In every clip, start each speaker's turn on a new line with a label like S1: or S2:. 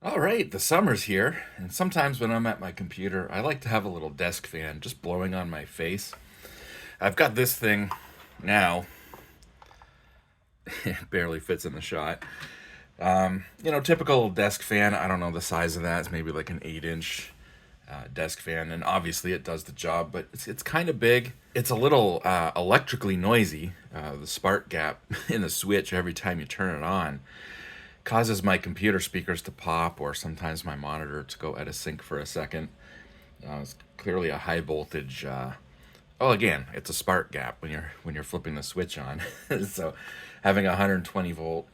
S1: All right, the summer's here, and sometimes when I'm at my computer, I like to have a little desk fan just blowing on my face. I've got this thing now, it barely fits in the shot. Typical desk fan, I don't know the size of that, it's maybe like an 8 inch desk fan, and obviously it does the job, but it's kind of big. It's a little electrically noisy. The spark gap in the switch every time you turn it on causes my computer speakers to pop or sometimes my monitor to go out of sync for a second. It's clearly a high voltage. Oh, again, it's a spark gap when you're flipping the switch on. So, having a 120 volt,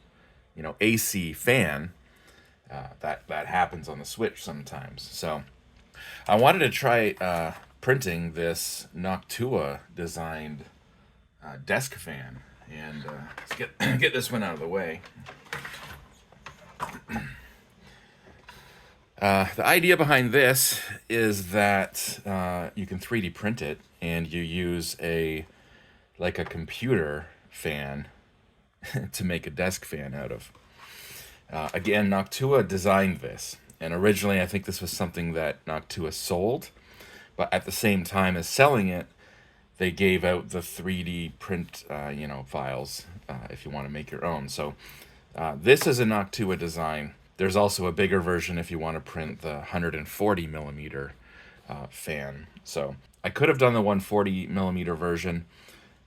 S1: AC fan, that happens on the switch sometimes. So, I wanted to try printing this Noctua designed desk fan, and let's get this one out of the way. The idea behind this is that you can 3D print it, and you use a computer fan to make a desk fan out of. Again, Noctua designed this, and originally I think this was something that Noctua sold, but at the same time as selling it, they gave out the 3D print, files if you want to make your own. So this is a Noctua design. There's also a bigger version if you want to print the 140 millimeter fan. So I could have done the 140 millimeter version,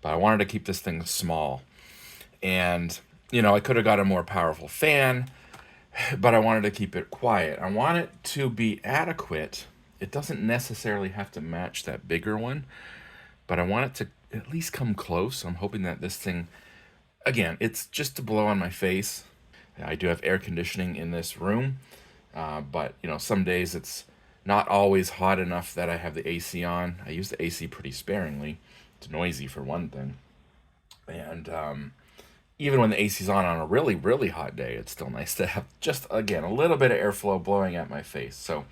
S1: but I wanted to keep this thing small. And, I could have got a more powerful fan, but I wanted to keep it quiet. I want it to be adequate. It doesn't necessarily have to match that bigger one, but I want it to at least come close. I'm hoping that this thing, again, it's just to blow on my face. I do have air conditioning in this room, but some days it's not always hot enough that I have the AC on. I use the AC pretty sparingly. It's noisy for one thing, and even when the AC's on a really really hot day, it's still nice to have just again a little bit of airflow blowing at my face. So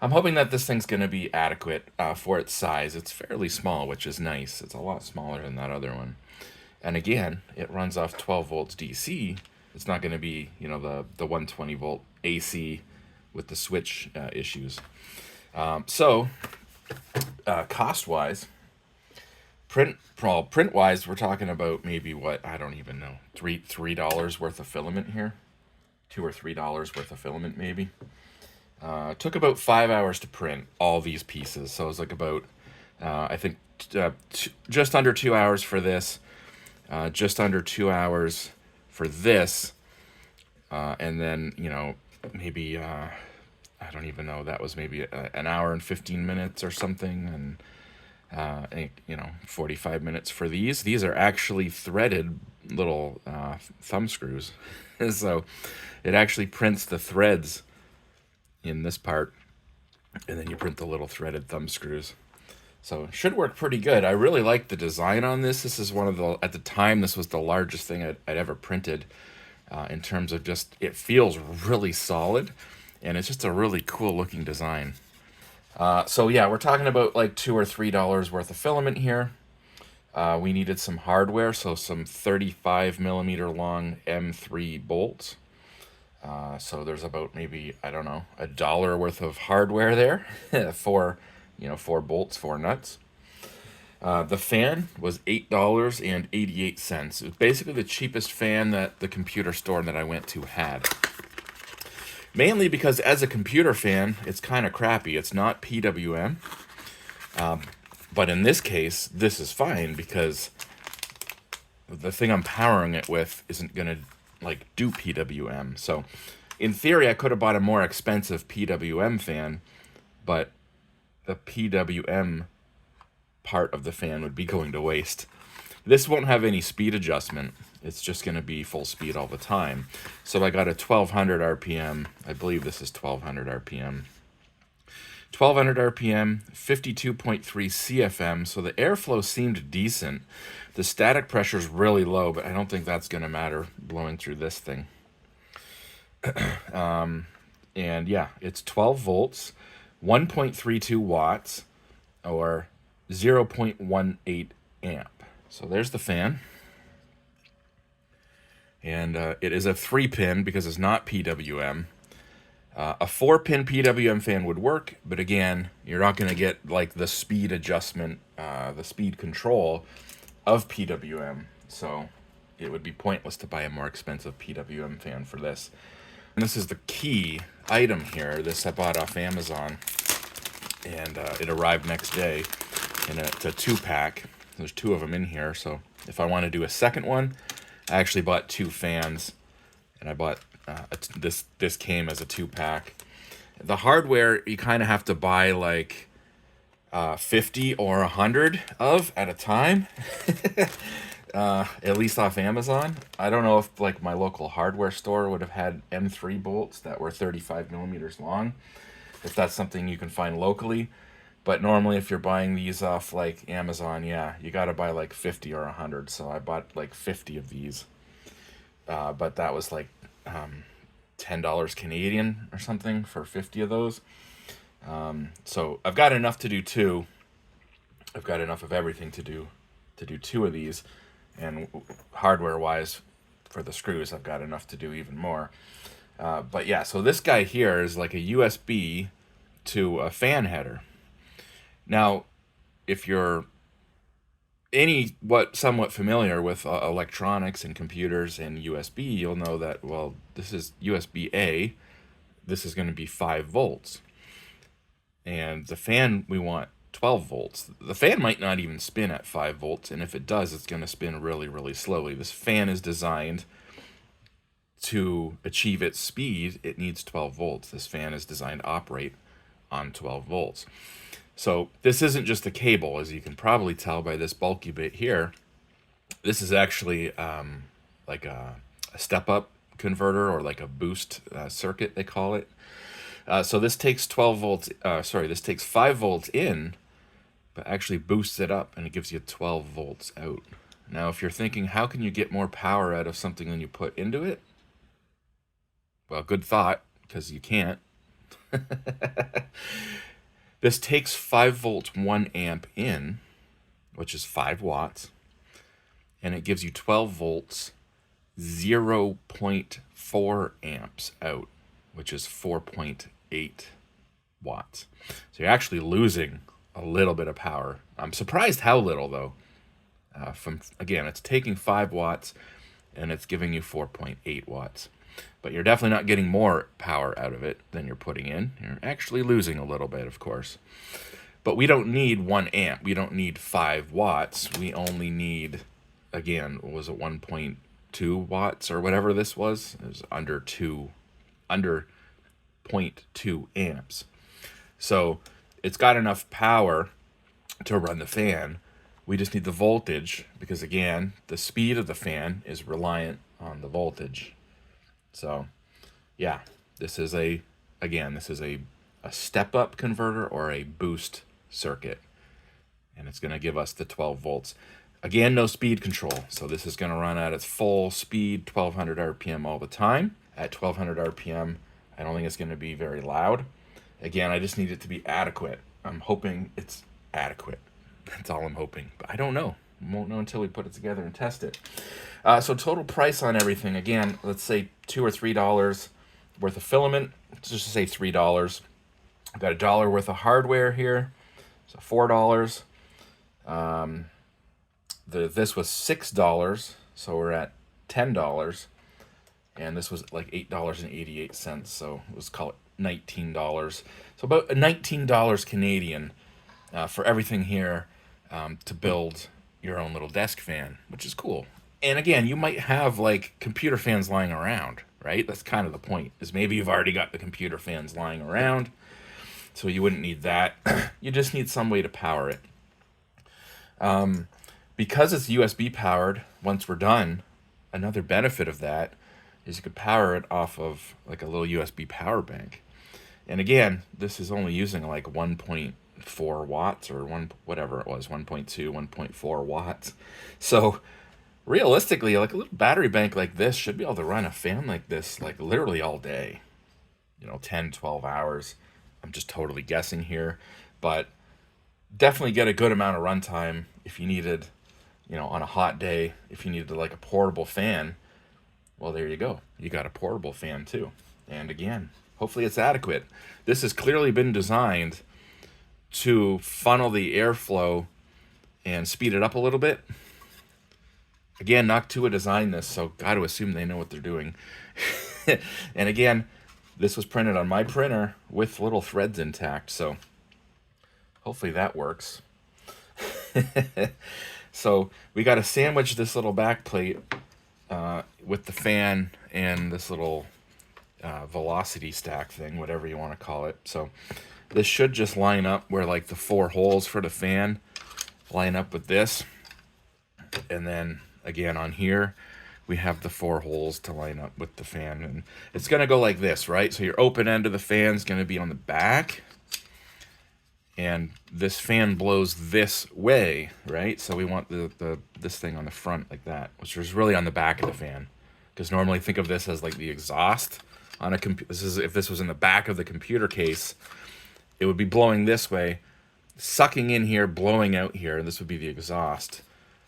S1: I'm hoping that this thing's going to be adequate for its size. It's fairly small, which is nice. It's a lot smaller than that other one. And again, it runs off 12 volts DC. It's not going to be, the 120 volt AC with the switch issues. Cost wise, print wise, we're talking about maybe what I don't even know, $3 worth of filament here, $2 or $3 worth of filament maybe. Took about 5 hours to print all these pieces, so it was like about I think just under 2 hours for this, just under 2 hours for this, and then maybe I don't even know, that was maybe an hour and 15 minutes or something, and 45 minutes for these. These are actually threaded little thumb screws, so it actually prints the threads in this part, and then you print the little threaded thumb screws. So it should work pretty good. I really like the design on this. This is one of the, at the time, this was the largest thing I'd ever printed in terms of just, it feels really solid, and it's just a really cool looking design. So yeah, we're talking about like $2 or $3 worth of filament here. We needed some hardware, so some 35 millimeter long M3 bolts. So there's about maybe, I don't know, $1 worth of hardware there for, 4 bolts, 4 nuts. The fan was $8.88. It was basically the cheapest fan that the computer store that I went to had. Mainly because as a computer fan, it's kind of crappy. It's not PWM. But in this case, this is fine because the thing I'm powering it with isn't going to do PWM. So in theory, I could have bought a more expensive PWM fan, but the PWM part of the fan would be going to waste. This won't have any speed adjustment. It's just going to be full speed all the time. So I got a 1200 RPM. I believe this is 1200 RPM. 1200 RPM, 52.3 CFM, so the airflow seemed decent. The static pressure is really low, but I don't think that's going to matter blowing through this thing. And yeah, it's 12 volts, 1.32 watts, or 0.18 amp. So there's the fan. And it is a 3-pin because it's not PWM. A 4-pin PWM fan would work, but again, you're not going to get like the speed adjustment, the speed control of PWM. So it would be pointless to buy a more expensive PWM fan for this. And this is the key item here. This I bought off Amazon, and it arrived next day. And it's a 2-pack. There's 2 of them in here. So if I want to do a second one, I actually bought 2 fans, and I bought this came as a 2-pack. The hardware you kind of have to buy like 50 or 100 of at a time. At least off Amazon. I don't know if like my local hardware store would have had M3 bolts that were 35 millimeters long, if that's something you can find locally. But normally if you're buying these off like Amazon, yeah, you got to buy like 50 or 100. So I bought like 50 of these. But that was like $10 Canadian or something for 50 of those. So I've got enough to do 2. I've got enough of everything to do 2 of these. And hardware wise for the screws, I've got enough to do even more. But yeah, so this guy here is like a USB to a fan header. Now, if you're somewhat familiar with electronics and computers and USB, you'll know that, well, this is USB-A. This is going to be 5 volts. And the fan, we want 12 volts. The fan might not even spin at 5 volts, and if it does, it's going to spin really, really slowly. This fan is designed to achieve its speed. It needs 12 volts. This fan is designed to operate on 12 volts. So this isn't just a cable, as you can probably tell by this bulky bit here. This is actually like a step-up converter, or like a boost circuit, they call it. So this takes 12 volts, this takes 5 volts in, but actually boosts it up, and it gives you 12 volts out. Now, if you're thinking, how can you get more power out of something than you put into it? Well, good thought, because you can't. This takes 5 volts, 1 amp in, which is 5 watts, and it gives you 12 volts, 0.4 amps out, which is 4.8 watts. So you're actually losing a little bit of power. I'm surprised how little, though. Again, it's taking 5 watts, and it's giving you 4.8 watts. But you're definitely not getting more power out of it than you're putting in. You're actually losing a little bit, of course. But we don't need 1 amp. We don't need 5 watts. We only need, again, what was it, 1.2 watts or whatever this was? It was under 0.2 amps. So it's got enough power to run the fan. We just need the voltage because, again, the speed of the fan is reliant on the voltage. So, yeah, this is a step-up converter or a boost circuit. And it's going to give us the 12 volts. Again, no speed control. So this is going to run at its full speed, 1200 RPM all the time. At 1200 RPM, I don't think it's going to be very loud. Again, I just need it to be adequate. I'm hoping it's adequate. That's all I'm hoping. But I don't know. We won't know until we put it together and test it. So total price on everything, again, let's say $2 or $3 worth of filament. Let's just say $3. I've got $1 worth of hardware here, so $4. This was $6, so we're at $10. And this was like $8.88, so let's call it $19. So about $19 Canadian for everything here to build your own little desk fan, which is cool. And again, you might have like computer fans lying around, right? That's kind of the point, is maybe you've already got the computer fans lying around, so you wouldn't need that. You just need some way to power it. Because it's USB powered, once we're done, another benefit of that is you could power it off of like a little USB power bank. And again, this is only using like 1.4 watts or whatever it was, 1.2, 1.4 watts. So realistically, like a little battery bank like this should be able to run a fan like this like literally all day, 10, 12 hours. I'm just totally guessing here, but definitely get a good amount of runtime if you needed, on a hot day, if you needed like a portable fan. Well, there you go. You got a portable fan too. And again, Hopefully it's adequate. This has clearly been designed to funnel the airflow and speed it up a little bit. Again, Noctua designed this, so got to assume they know what they're doing. And again, this was printed on my printer with little threads intact, so hopefully that works. So we got to sandwich this little back plate with the fan and this little velocity stack thing, whatever you want to call it. So this should just line up where like the 4 holes for the fan line up with this. And then again on here, we have the 4 holes to line up with the fan. And it's going to go like this, right? So your open end of the fan is going to be on the back. And this fan blows this way, right? So we want this thing on the front like that, which is really on the back of the fan. Because normally think of this as like the exhaust on a computer. This is if this was in the back of the computer case, it would be blowing this way, sucking in here, blowing out here, and this would be the exhaust.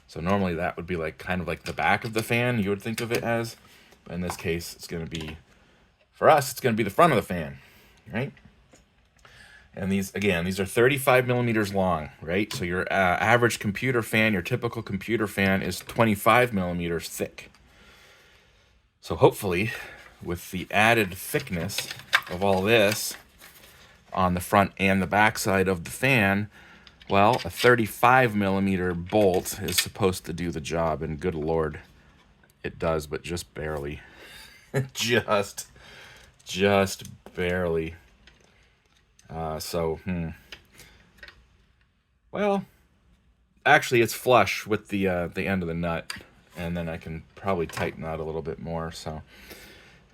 S1: So normally that would be like kind of like the back of the fan, you would think of it as. But in this case, it's going to be, for us, it's going to be the front of the fan, right? And these, again, these are 35 millimeters long, right? So your average computer fan, your typical computer fan is 25 millimeters thick. So hopefully, with the added thickness of all this on the front and the back side of the fan, well, a 35 millimeter bolt is supposed to do the job, and good Lord, it does, but just barely. just barely. Well, actually it's flush with the end of the nut, and then I can probably tighten that a little bit more, so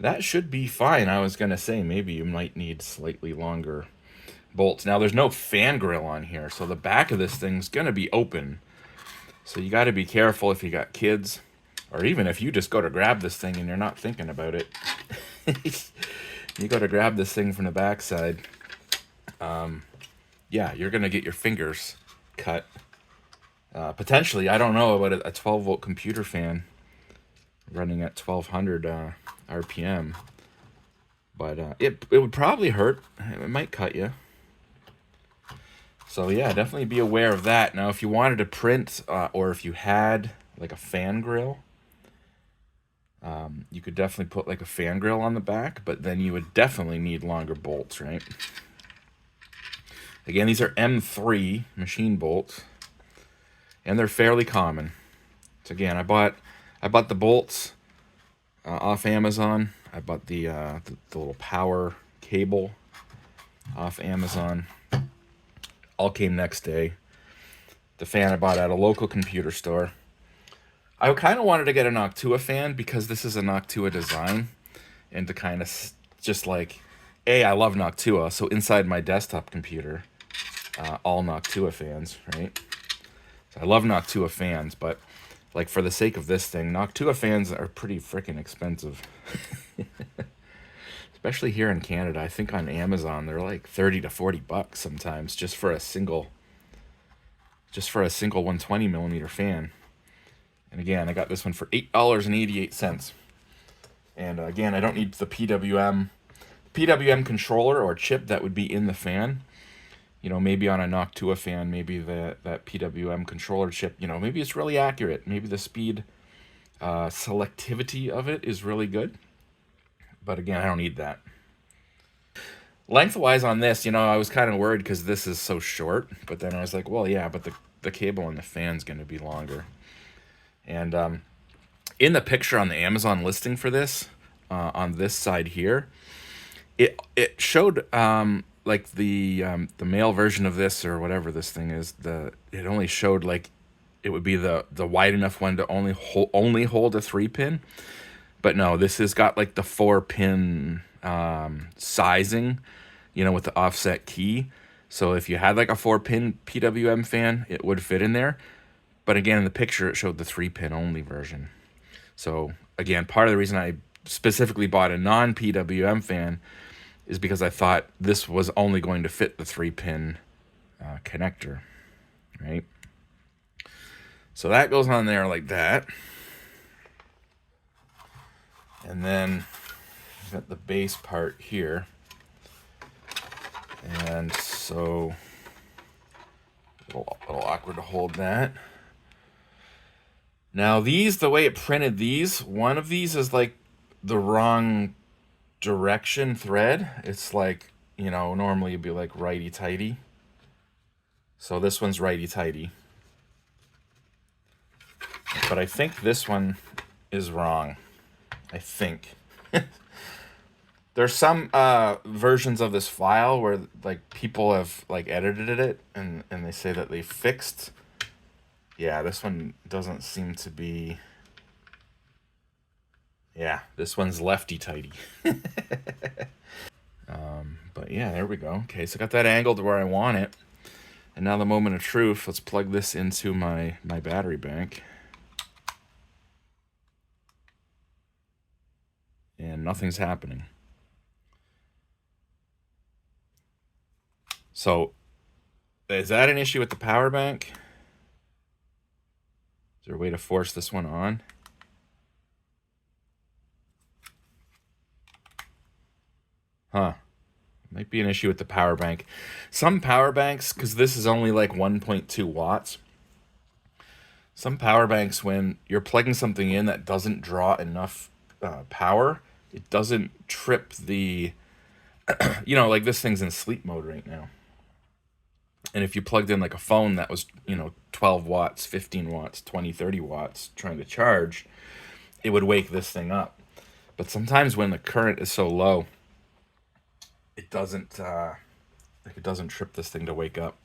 S1: that should be fine. I was going to say maybe you might need slightly longer bolts. Now there's no fan grill on here, so the back of this thing's going to be open, so you got to be careful if you got kids, or even if you just go to grab this thing and you're not thinking about it. You go to grab this thing from the backside. Yeah, you're going to get your fingers cut. Potentially, I don't know about a 12 volt computer fan running at 1200 RPM, but it would probably hurt. It might cut you. So yeah, definitely be aware of that. Now, if you wanted to print, or if you had like a fan grill, you could definitely put like a fan grill on the back, but then you would definitely need longer bolts, right? Again, these are M3 machine bolts, and they're fairly common. So again, I bought the bolts off Amazon. I bought the little power cable off Amazon. All came next day. The fan I bought at a local computer store. I kind of wanted to get a Noctua fan because this is a Noctua design, and to kind of just like, I love Noctua, so inside my desktop computer, all Noctua fans, right? So I love Noctua fans, but like for the sake of this thing, Noctua fans are pretty freaking expensive. Especially here in Canada. I think on Amazon they're like 30 to 40 bucks sometimes just for a single 120 millimeter fan. And again, I got this one for $8.88. And again, I don't need the PWM controller or chip that would be in the fan. You know, maybe on a Noctua fan, maybe that PWM controller chip, you know, maybe it's really accurate. Maybe the speed selectivity of it is really good. But again, I don't need that. Lengthwise on this, you know, I was kind of worried because this is so short. But then I was like, well, yeah, but the cable on the fan's going to be longer. And in the picture on the Amazon listing for this, on this side here, it showed like the male version of this, or whatever this thing is. It only showed like it would be the wide enough one to only hold a 3-pin. But no, this has got like the 4-pin sizing, you know, with the offset key. So if you had like a 4-pin PWM fan, it would fit in there. But again, in the picture, it showed the 3-pin only version. So again, part of the reason I specifically bought a non-PWM fan is because I thought this was only going to fit the 3-pin connector, right? So that goes on there like that. And then I've got the base part here. And so a little awkward to hold that. Now these, the way it printed these, one of these is like the wrong direction thread. It's like, you know, normally it'd be like righty-tighty. So this one's righty-tighty. But I think this one is wrong. I think. There's some versions of this file where like people have like edited it and they say that they fixed. Yeah, this one doesn't seem to be. Yeah, this one's lefty-tighty. But yeah, there we go. Okay, so I got that angled where I want it. And now the moment of truth, let's plug this into my battery bank. And nothing's happening. So, is that an issue with the power bank? Is there a way to force this one on? Huh. Might be an issue with the power bank. Some power banks, because this is only like 1.2 watts, some power banks, when you're plugging something in that doesn't draw enough power, it doesn't trip the, you know, like this thing's in sleep mode right now. And if you plugged in like a phone that was, you know, 12 watts, 15 watts, 20, 30 watts trying to charge, it would wake this thing up. But sometimes when the current is so low, it doesn't like it doesn't trip this thing to wake up.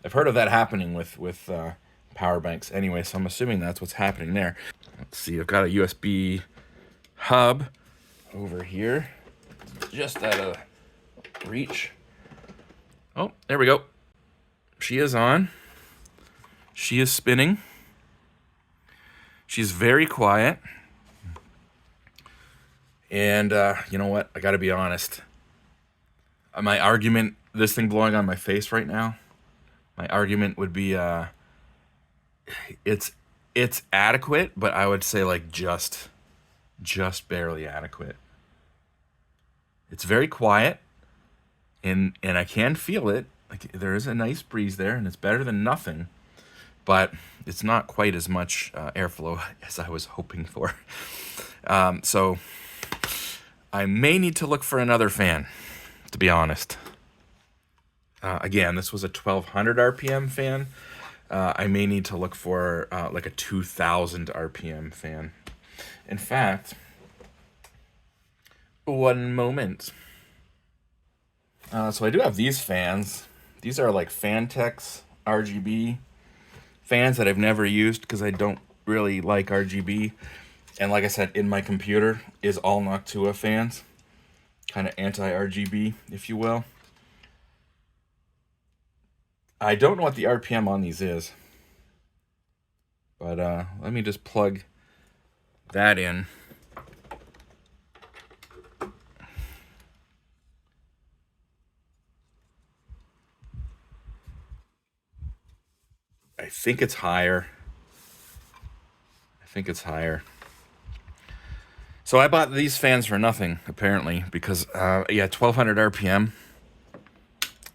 S1: I've heard of that happening with power banks anyway, so I'm assuming that's what's happening there. Let's see, I've got a USB hub over here, just out of reach. Oh, there we go. She is on. She is spinning. She's very quiet. And you know what? I gotta be honest. My argument, this thing blowing on my face right now, my argument would be it's adequate, but I would say like just barely adequate. It's very quiet, and I can feel it. Like there is a nice breeze there, and it's better than nothing, but it's not quite as much airflow as I was hoping for. So I may need to look for another fan, to be honest. Again, this was a 1200 RPM fan. I may need to look for like a 2000 RPM fan. In fact, one moment. So I do have these fans. These are like Fantex RGB fans that I've never used because I don't really like RGB. And like I said, in my computer is all Noctua fans. Kind of anti-RGB, if you will. I don't know what the RPM on these is. But let me just plug that in. I think it's higher. So I bought these fans for nothing, apparently, because yeah, 1200 RPM.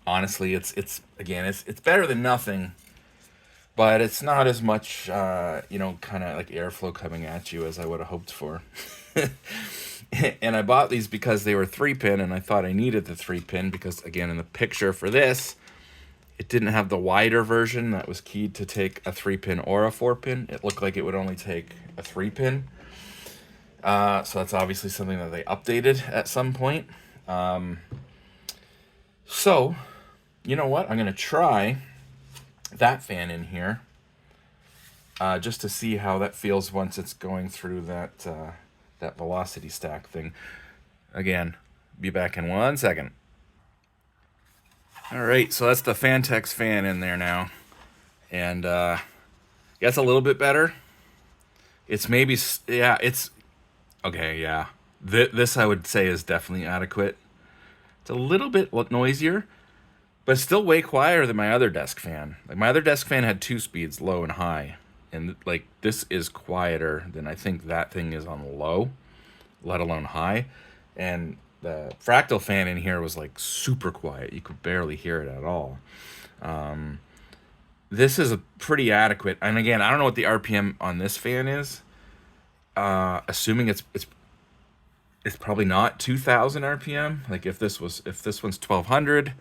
S1: Honestly, it's better than nothing, but it's not as much you know, kind of like airflow coming at you as I would have hoped for. And I bought these because they were 3-pin, and I thought I needed the 3-pin because, again, in the picture for this, it didn't have the wider version that was keyed to take a 3-pin or a 4-pin. It looked like it would only take a 3-pin. So that's obviously something that they updated at some point. So, you know what? I'm going to try that fan in here just to see how that feels once it's going through that velocity stack thing. Again, be back in 1 second. All right, so that's the Fantex fan in there now. And yeah, it's a little bit better. It's maybe, yeah, it's, okay, yeah. This I would say is definitely adequate. It's a little bit noisier, but still way quieter than my other desk fan. Like my other desk fan had 2 speeds, low and high. And like this is quieter than I think that thing is on low, let alone high. And the Fractal fan in here was like super quiet. You could barely hear it at all. This is a pretty adequate. And again, I don't know what the RPM on this fan is. Assuming it's probably not 2,000 RPM. Like if this one's 1,200,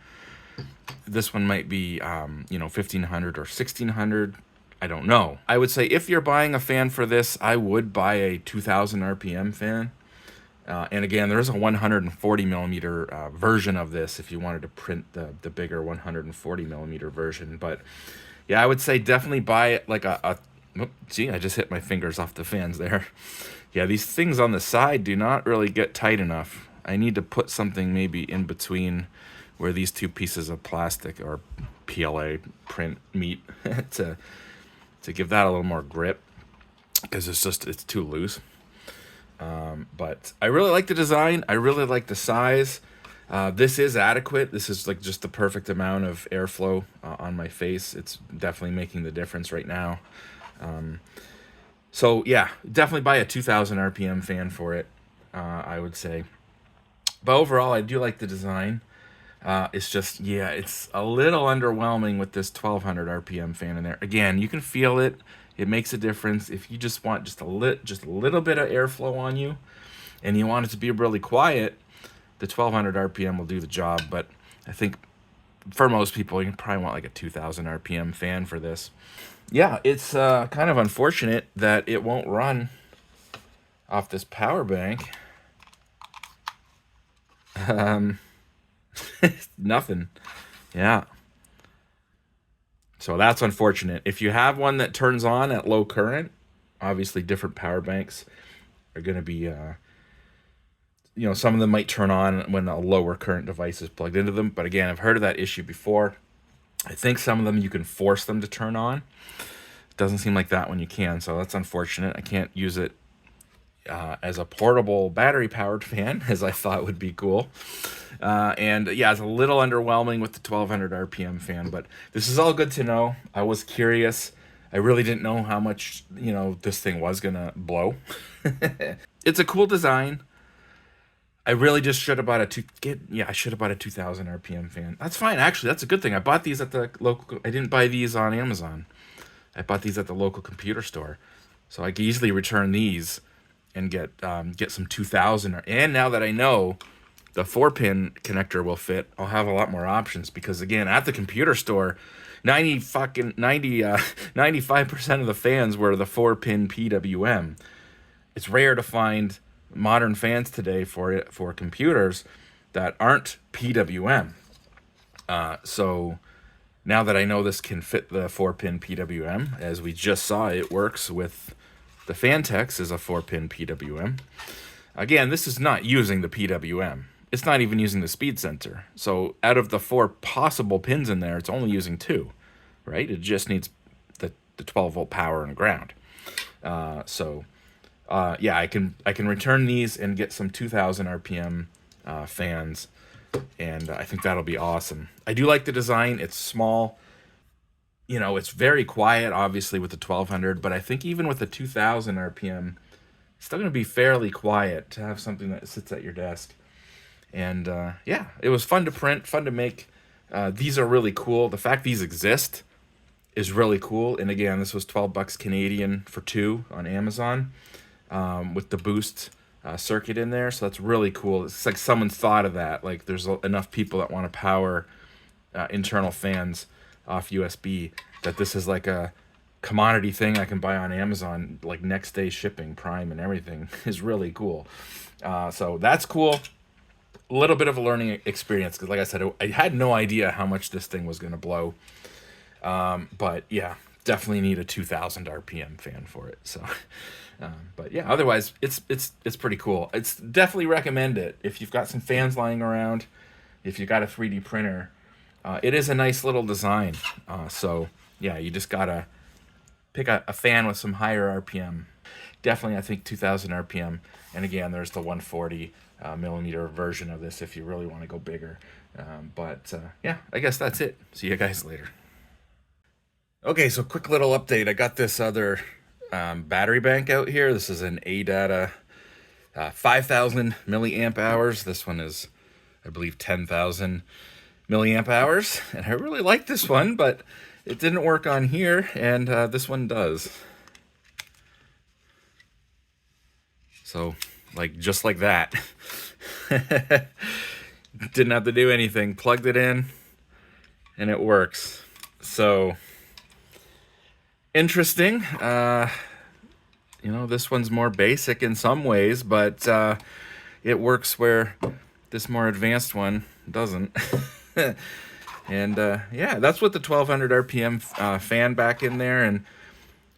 S1: this one might be 1,500 or 1,600. I don't know. I would say if you're buying a fan for this, I would buy a 2,000 RPM fan. And again, there is a 140 millimeter version of this if you wanted to print the bigger 140 millimeter version. But yeah, I would say definitely buy it like gee, I just hit my fingers off the fans there. Yeah, these things on the side do not really get tight enough. I need to put something maybe in between where these two pieces of plastic or PLA print meet to give that a little more grip, because it's too loose. But I really like the design. I really like the size. This is adequate. This is like just the perfect amount of airflow on my face. It's definitely making the difference right now. So yeah, definitely buy a 2,000 RPM fan for it, I would say. But overall, I do like the design. It's just, yeah, it's a little underwhelming with this 1,200 RPM fan in there. Again, you can feel it. It makes a difference. If you just want just a little bit of airflow on you, and you want it to be really quiet, the 1,200 RPM will do the job. But I think for most people, you probably want like a 2,000 RPM fan for this. Yeah, it's kind of unfortunate that it won't run off this power bank. Nothing. Yeah. So that's unfortunate. If you have one that turns on at low current, obviously different power banks are going to be, some of them might turn on when a lower current device is plugged into them. But again, I've heard of that issue before. I think some of them you can force them to turn on. It doesn't seem like that one you can, so that's unfortunate. I can't use it as a portable battery-powered fan, as I thought would be cool. And yeah, it's a little underwhelming with the 1,200 RPM fan, but this is all good to know. I was curious. I really didn't know how much, this thing was going to blow. It's a cool design. I really just should have bought I should have bought a 2,000 RPM fan. That's fine, actually. That's a good thing. I bought these at the local. I didn't buy these on Amazon. I bought these at the local computer store, so I could easily return these and get some 2,000. And now that I know the 4-pin connector will fit, I'll have a lot more options, because again, at the computer store, 95% of the fans were the 4-pin PWM. It's rare to find modern fans today for computers that aren't PWM. So now that I know this can fit the 4-pin PWM, as we just saw, it works with the Fantex is a 4-pin PWM. Again, this is not using the PWM. It's not even using the speed sensor. So out of the 4 possible pins in there, it's only using 2, right? It just needs the 12-volt power and ground. Yeah, I can return these and get some 2,000 RPM fans, and I think that'll be awesome. I do like the design. It's small. It's very quiet, obviously, with the 1,200, but I think even with the 2,000 RPM, it's still going to be fairly quiet to have something that sits at your desk. And yeah, it was fun to print, fun to make. These are really cool. The fact these exist is really cool. And again, this was $12 Canadian for 2 on Amazon, with the boost circuit in there. So that's really cool. It's like someone thought of that. Like there's enough people that want to power internal fans off USB that this is like a commodity thing I can buy on Amazon, like next day shipping, Prime and everything is really cool. So that's cool. A little bit of a learning experience, because like I said, I had no idea how much this thing was going to blow. But yeah, definitely need a 2,000 RPM fan for it. So, but yeah, otherwise it's pretty cool. It's definitely recommend it if you've got some fans lying around, if you got a 3D printer. It is a nice little design. So yeah, you just gotta pick a fan with some higher RPM. Definitely, I think 2,000 RPM. And again, there's the 140 millimeter version of this if you really want to go bigger. But yeah, I guess that's it. See you guys later. Okay, so quick little update. I got this other battery bank out here. This is an ADATA 5,000 milliamp hours. This one is, I believe, 10,000 milliamp hours. And I really like this one, but it didn't work on here, and this one does. So, like, just like that. Didn't have to do anything. Plugged it in, and it works. So, interesting. You know, this one's more basic in some ways, but it works where this more advanced one doesn't. And yeah, that's with the 1200 RPM fan back in there. And,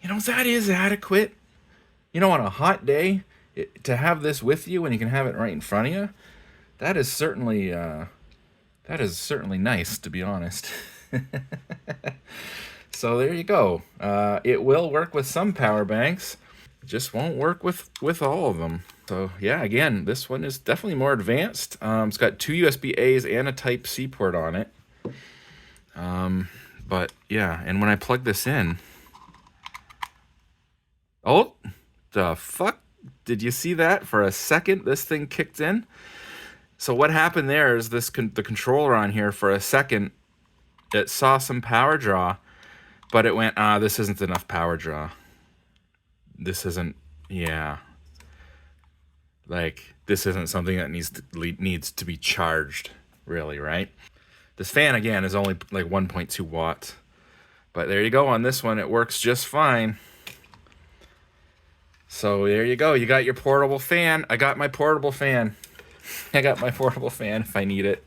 S1: you know, that is adequate. You know, on a hot day, to have this with you when you can have it right in front of you, that is certainly nice, to be honest. So there you go. It will work with some power banks, just won't work with all of them. So yeah, again, this one is definitely more advanced. It's got two USB A's and a Type C port on it. But yeah, and when I plug this in, oh, the fuck, did you see that? For a second, this thing kicked in. So what happened there is this the controller on here, for a second, it saw some power draw, but it went, this isn't enough power draw. This isn't, yeah. Like, this isn't something that needs to be charged, really, right? This fan, again, is only like 1.2 watts. But there you go. On this one, it works just fine. So there you go. You got your portable fan. I got my portable fan. I got my portable fan if I need it.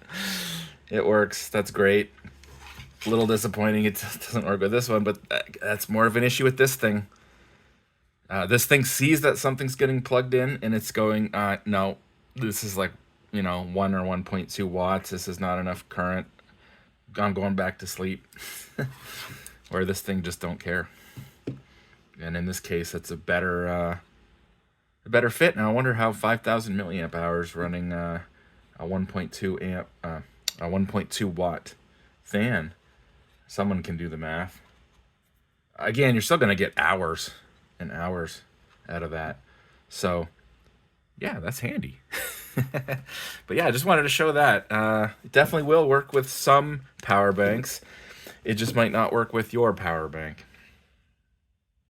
S1: It works. That's great. A little disappointing it doesn't work with this one, but that's more of an issue with this thing. This thing sees that something's getting plugged in, and it's going, no, this is like, you know, 1 or 1.2 watts. This is not enough current. I'm going back to sleep. Or this thing just don't care. And in this case, it's a better fit. Now I wonder how 5,000 milliamp hours running a 1.2 watt fan. Someone can do the math. Again, you're still gonna get hours and hours out of that. So yeah, that's handy. But yeah, I just wanted to show that. It definitely will work with some power banks. It just might not work with your power bank.